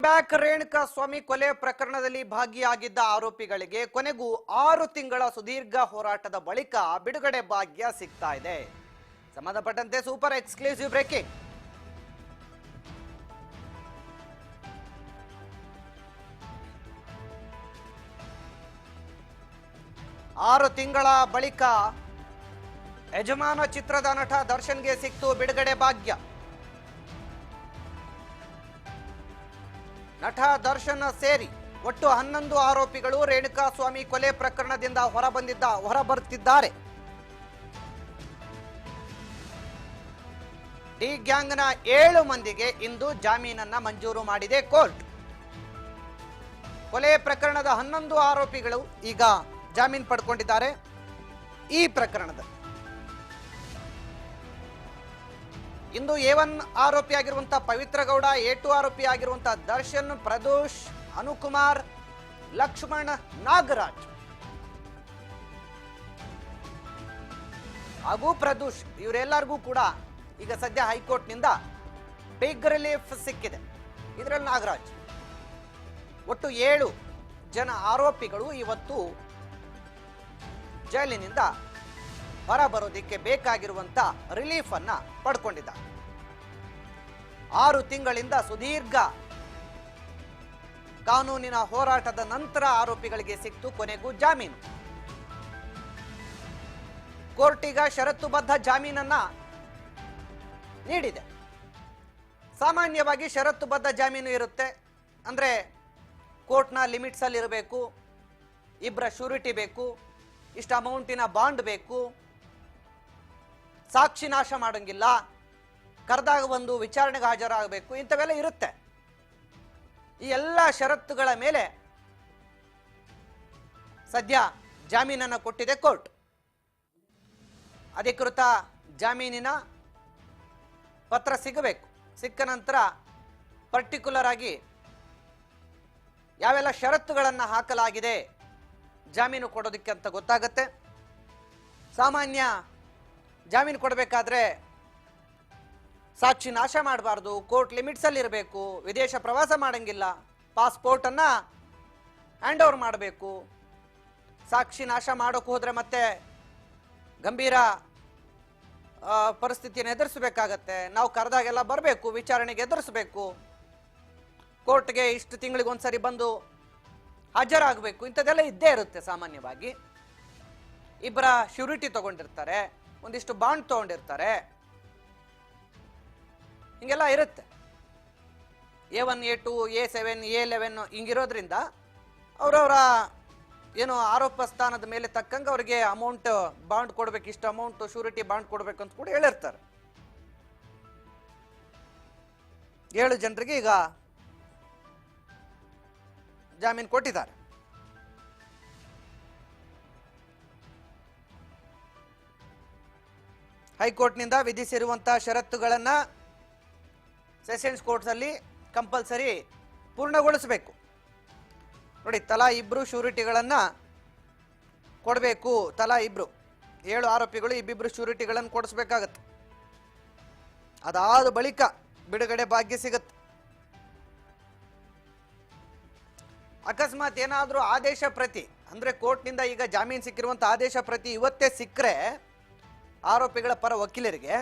Back. Renuka ಸ್ವಾಮಿ ಕೊಲೆ ಪ್ರಕರಣದಲ್ಲಿ ಭಾಗಿಯಾಗಿದ್ದ ಆರೋಪಿಗಳಿಗೆ ಕೊನೆಗೂ 6 ತಿಂಗಳ ಸುದೀರ್ಘ ಹೋರಾಟದ ಬಳಿಕ ಬಿಡುಗಡೆ ಭಾಗ್ಯ ಸಿಗ್ತಾ ಇದೆ. ಸಂಬಂಧಪಟ್ಟಂತೆ ಸೂಪರ್ ಎಕ್ಸ್ಕ್ಲೂಸಿವ್ ಬ್ರೇಕಿಂಗ್. ಆರು ತಿಂಗಳ ಬಳಿಕ ಯಜಮಾನ ಚಿತ್ರದ ನಟ ದರ್ಶನ್ಗೆ ಸಿಕ್ತು ಬಿಡುಗಡೆ ಭಾಗ್ಯ. ನಟ ದರ್ಶನ್ ಸೇರಿ ಒಟ್ಟು 11 ಆರೋಪಿಗಳು ರೇಣುಕಾ ಸ್ವಾಮಿ ಕೊಲೆ ಪ್ರಕರಣದಿಂದ ಹೊರಬರುತ್ತಿದ್ದಾರೆ. ಡಿ ಗ್ಯಾಂಗ್ನ 7 ಮಂದಿಗೆ ಇಂದು ಜಾಮೀನನ್ನ ಮಂಜೂರು ಮಾಡಿದೆ ಕೋರ್ಟ್. ಕೊಲೆ ಪ್ರಕರಣದ 11 ಆರೋಪಿಗಳು ಈಗ ಜಾಮೀನು ಪಡ್ಕೊಂಡಿದ್ದಾರೆ. ಈ ಪ್ರಕರಣದಲ್ಲಿ ಇಂದು A1 ಆರೋಪಿ ಆಗಿರುವಂತಹ ಪವಿತ್ರ ಗೌಡ, A2 ಆರೋಪಿ ಆಗಿರುವಂತಹ ದರ್ಶನ್, ಪ್ರದೋಷ್, ಅನುಕುಮಾರ್, ಲಕ್ಷ್ಮಣ್, ನಾಗರಾಜ್ ಹಾಗೂ ಪ್ರದೋಷ್ ಇವರೆಲ್ಲರಿಗೂ ಕೂಡ ಈಗ ಸದ್ಯ ಹೈಕೋರ್ಟ್ನಿಂದ ಬಿಗ್ ರಿಲೀಫ್ ಸಿಕ್ಕಿದೆ. ಇದರಲ್ಲಿ ನಾಗರಾಜ್ ಒಟ್ಟು 7 ಜನ ಆರೋಪಿಗಳು ಇವತ್ತು ಜೈಲಿನಿಂದ ಹೊರಬರೋದಿಕ್ಕೆ ಬೇಕಾಗಿರುವಂತ ರಿಲೀಫ್ ಅನ್ನ ಪಡ್ಕೊಂಡಿದ್ದಾರೆ. 6 ತಿಂಗಳಿಂದ ಸುದೀರ್ಘ ಕಾನೂನಿನ ಹೋರಾಟದ ನಂತರ ಆರೋಪಿಗಳಿಗೆ ಸಿಕ್ತು ಕೊನೆಗೂ ಜಾಮೀನು. ಕೋರ್ಟ್ ಈಗ ಷರತ್ತುಬದ್ಧ ಜಾಮೀನನ್ನ ನೀಡಿದೆ. ಸಾಮಾನ್ಯವಾಗಿ ಷರತ್ತುಬದ್ಧ ಜಾಮೀನು ಇರುತ್ತೆ ಅಂದ್ರೆ ಕೋರ್ಟ್ನ ಲಿಮಿಟ್ಸ್ ಅಲ್ಲಿ ಇರಬೇಕು, ಇಬ್ಬರ ಶ್ಯೂರಿಟಿ ಬೇಕು, ಇಷ್ಟು ಅಮೌಂಟಿನ ಬಾಂಡ್ ಬೇಕು, ಸಾಕ್ಷಿ ನಾಶ ಮಾಡಂಗಿಲ್ಲ, ಕರೆದಾಗ ಒಂದು ವಿಚಾರಣೆಗೆ ಹಾಜರಾಗಬೇಕು, ಇಂಥವೆಲ್ಲ ಇರುತ್ತೆ. ಈ ಎಲ್ಲ ಷರತ್ತುಗಳ ಮೇಲೆ ಸದ್ಯ ಜಾಮೀನನ್ನು ಕೊಟ್ಟಿದೆ ಕೋರ್ಟ್. ಅಧಿಕೃತ ಜಾಮೀನಿನ ಪತ್ರ ಸಿಗಬೇಕು. ಸಿಕ್ಕ ನಂತರ ಪರ್ಟಿಕ್ಯುಲರ್ ಆಗಿ ಯಾವೆಲ್ಲ ಷರತ್ತುಗಳನ್ನು ಹಾಕಲಾಗಿದೆ ಜಾಮೀನು ಕೊಡೋದಕ್ಕೆ ಅಂತ ಗೊತ್ತಾಗತ್ತೆ. ಸಾಮಾನ್ಯ ಜಾಮೀನು ಕೊಡಬೇಕಾದ್ರೆ ಸಾಕ್ಷಿ ನಾಶ ಮಾಡಬಾರ್ದು, ಕೋರ್ಟ್ ಲಿಮಿಟ್ಸ್ ಅಲ್ಲಿ ಇರಬೇಕು, ವಿದೇಶ ಪ್ರವಾಸ ಮಾಡಂಗಿಲ್ಲ, ಪಾಸ್ಪೋರ್ಟ್ ಅನ್ನ ಹ್ಯಾಂಡ್ ಓವರ್ ಮಾಡಬೇಕು. ಸಾಕ್ಷಿ ನಾಶ ಮಾಡೋಕೆ ಹೋದ್ರೆ ಮತ್ತೆ ಗಂಭೀರ ಪರಿಸ್ಥಿತಿಯನ್ನು ಎದುರಿಸಬೇಕಾಗತ್ತೆ. ನಾವು ಕರೆದಾಗೆಲ್ಲ ಬರಬೇಕು, ವಿಚಾರಣೆಗೆ ಎದುರಿಸಬೇಕು, ಕೋರ್ಟ್ಗೆ ಇಷ್ಟು ತಿಂಗಳಿಗೆ ಒಂದ್ಸರಿ ಬಂದು ಹಾಜರಾಗಬೇಕು. ಇಂಥದ್ದೆಲ್ಲ ಇದ್ದೇ ಇರುತ್ತೆ. ಸಾಮಾನ್ಯವಾಗಿ ಇಬ್ಬರ ಶ್ಯೂರಿಟಿ ತಗೊಂಡಿರ್ತಾರೆ, ಒಂದಿಷ್ಟು ಬಾಂಡ್ ತಗೊಂಡಿರ್ತಾರೆ, ಹಿಂಗೆಲ್ಲ ಇರುತ್ತೆ. A1, A2, A7, A11 ಹಿಂಗಿರೋದ್ರಿಂದ ಅವರವರ ಏನು ಆರೋಪ ಸ್ಥಾನದ ಮೇಲೆ ತಕ್ಕಂಗೆ ಅವರಿಗೆ ಅಮೌಂಟ್ ಬಾಂಡ್ ಕೊಡ್ಬೇಕು, ಇಷ್ಟು ಅಮೌಂಟ್ ಶ್ಯೂರಿಟಿ ಬಾಂಡ್ ಕೊಡ್ಬೇಕು ಅಂತ ಕೂಡ ಹೇಳಿರ್ತಾರೆ. 7 ಜನರಿಗೆ ಈಗ ಜಾಮೀನು ಕೊಟ್ಟಿದ್ದಾರೆ. ಹೈಕೋರ್ಟ್ನಿಂದ ವಿಧಿಸಿರುವಂತಹ ಷರತ್ತುಗಳನ್ನು ಸೆಷನ್ಸ್ ಕೋರ್ಟ್ಸ್ ಅಲ್ಲಿ ಕಂಪಲ್ಸರಿ ಪೂರ್ಣಗೊಳಿಸಬೇಕು. ನೋಡಿ, ತಲಾ 2 ಶ್ಯೂರಿಟಿಗಳನ್ನ ಕೊಡಬೇಕು. ತಲಾ 2 7 ಆರೋಪಿಗಳು ಇಬ್ಬಿಬ್ರು ಶ್ಯೂರಿಟಿಗಳನ್ನು ಕೊಡಿಸ್ಬೇಕಾಗತ್ತೆ. ಅದಾದ ಬಳಿಕ ಬಿಡುಗಡೆ ಭಾಗ್ಯ ಸಿಗತ್ತೆ. ಅಕಸ್ಮಾತ್ ಏನಾದರೂ ಆದೇಶ ಪ್ರತಿ ಅಂದ್ರೆ ಕೋರ್ಟ್ನಿಂದ ಈಗ ಜಾಮೀನು ಸಿಕ್ಕಿರುವಂಥ ಆದೇಶ ಪ್ರತಿ ಇವತ್ತೇ ಸಿಕ್ಕರೆ ಆರೋಪಿಗಳ ಪರ ವಕೀಲರಿಗೆ